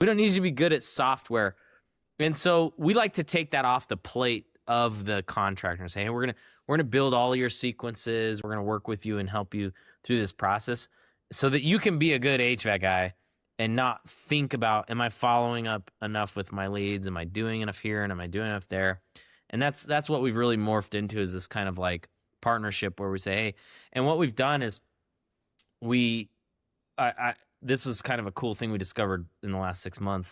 We don't need you to be good at software. And so we like to take that off the plate of the contractor and say, hey, we're gonna build all of your sequences. We're gonna work with you and help you through this process so that you can be a good HVAC guy and not think about, am I following up enough with my leads? Am I doing enough here and am I doing enough there? And that's what we've really morphed into, is this kind of like partnership where we say, hey, and what we've done is this was kind of a cool thing we discovered in the last 6 months.